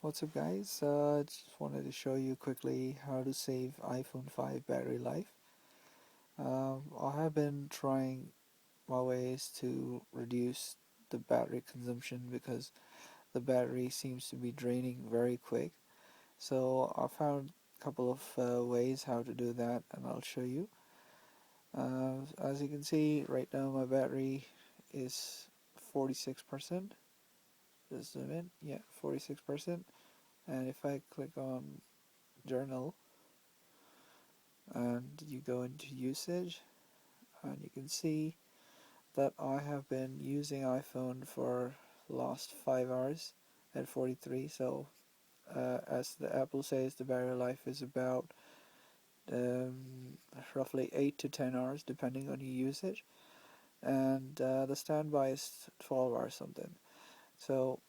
What's up, guys? Just wanted to show you quickly how to save iPhone 5 battery life. I have been trying my ways to reduce the battery consumption because the battery seems to be draining very quick. So I found a couple of ways how to do that, and I'll show you. As you can see, right now my battery is 46%. Just zoom in, yeah, 46%. And if I click on Journal, and you go into usage, and you can see that I have been using iPhone for last 5 hours at 43. So as the Apple says, the battery life is about roughly 8 to 10 hours depending on your usage, and the standby is 12 hours something. So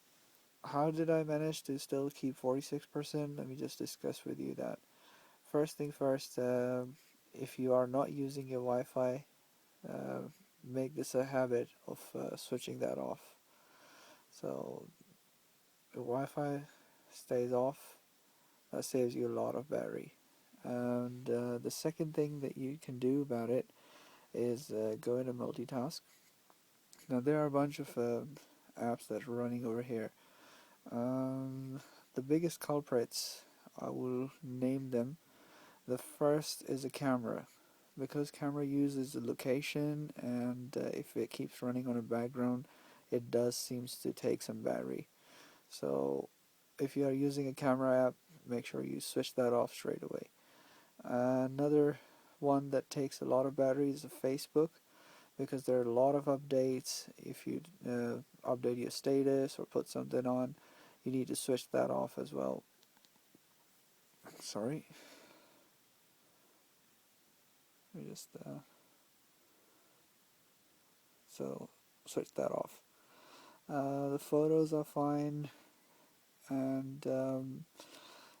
how did I manage to still keep 46%? Let me just discuss with you that. First thing first, if you are not using your Wi-Fi, uh, make this a habit of switching that off. So the Wi-Fi stays off. That saves you a lot of battery. And the second thing that you can do about it is go into multitask. Now there are a bunch of apps that are running over here. Um, the biggest culprits, I will name them. The first is a camera, because camera uses the location, and if it keeps running on a background, it does seems to take some battery. So if you are using a camera app, make sure you switch that off straight away. Another one that takes a lot of battery is a Facebook, because there are a lot of updates. If you update your status or put something on, you need to switch that off as well. Sorry, let me just so switch that off. The photos are fine, and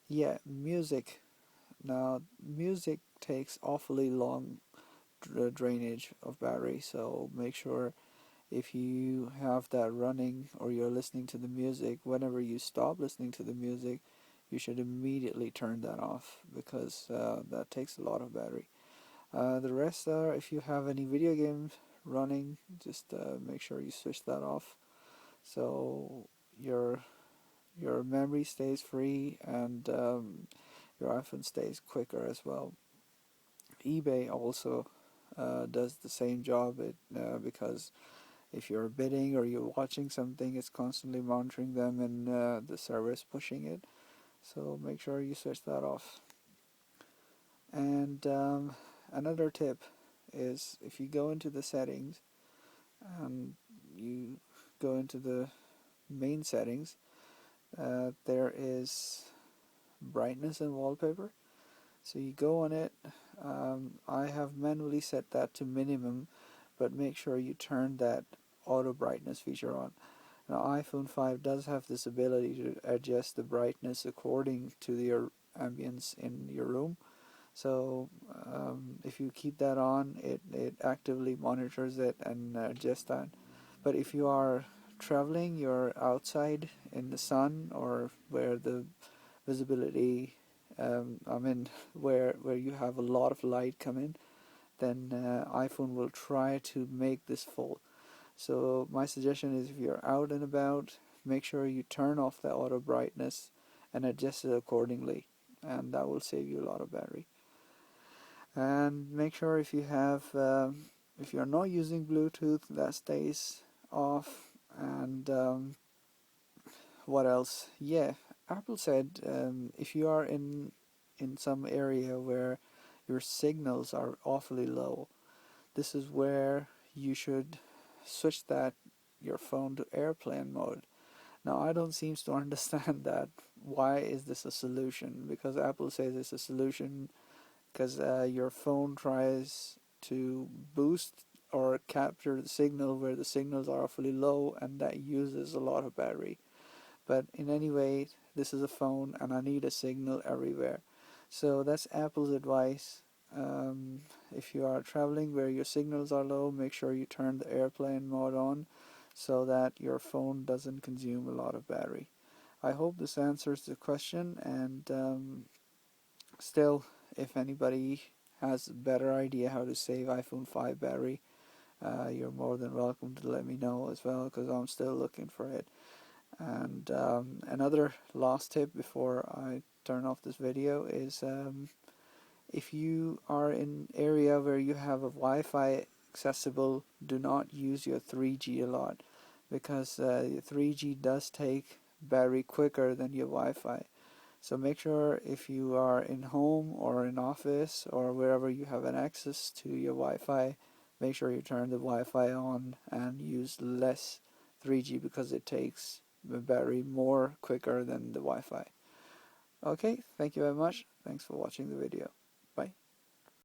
yeah, music. Now, music takes awfully long drainage of battery, so make sure if you have that running or you're listening to the music, whenever you stop listening to the music, you should immediately turn that off, because that takes a lot of battery. The rest are, if you have any video games running, just make sure you switch that off, so your memory stays free, and your iPhone stays quicker as well. eBay also does the same job, because if you're bidding or you're watching something, it's constantly monitoring them, and the server is pushing it. So make sure you switch that off. And another tip is, if you go into the settings and you go into the main settings, there is brightness and wallpaper. So you go on it. I have manually set that to minimum, but make sure you turn that auto brightness feature on. Now, iPhone 5 does have this ability to adjust the brightness according to your ambience in your room. So if you keep that on, it actively monitors it and adjusts that. But if you are traveling, you're outside in the sun, or where the visibility, I mean, where you have a lot of light come in, then iPhone will try to make this full. So my suggestion is, if you're out and about, make sure you turn off the auto brightness and adjust it accordingly, and that will save you a lot of battery. And make sure if you're not using Bluetooth, that stays off. And what else? Yeah, Apple said, if you are in some area where your signals are awfully low, this is where you should switch that your phone to airplane mode. Now, I don't seem to understand that. Why is this a solution? Because Apple says it's a solution because your phone tries to boost or capture the signal where the signals are awfully low, and that uses a lot of battery. But in any way, this is a phone and I need a signal everywhere. So that's Apple's advice. If you are traveling where your signals are low, make sure you turn the airplane mode on, so that your phone doesn't consume a lot of battery. I hope this answers the question, and still, if anybody has a better idea how to save iPhone 5 battery, you're more than welcome to let me know as well, because I'm still looking for it. And another last tip before I turn off this video is, if you are in an area where you have a Wi-Fi accessible, do not use your 3G a lot, because 3G does take battery quicker than your Wi-Fi. So make sure, if you are in home or in office or wherever you have an access to your Wi-Fi, make sure you turn the Wi-Fi on and use less 3G, because it takes the battery more quicker than the Wi-Fi. Okay, thank you very much. Thanks for watching the video.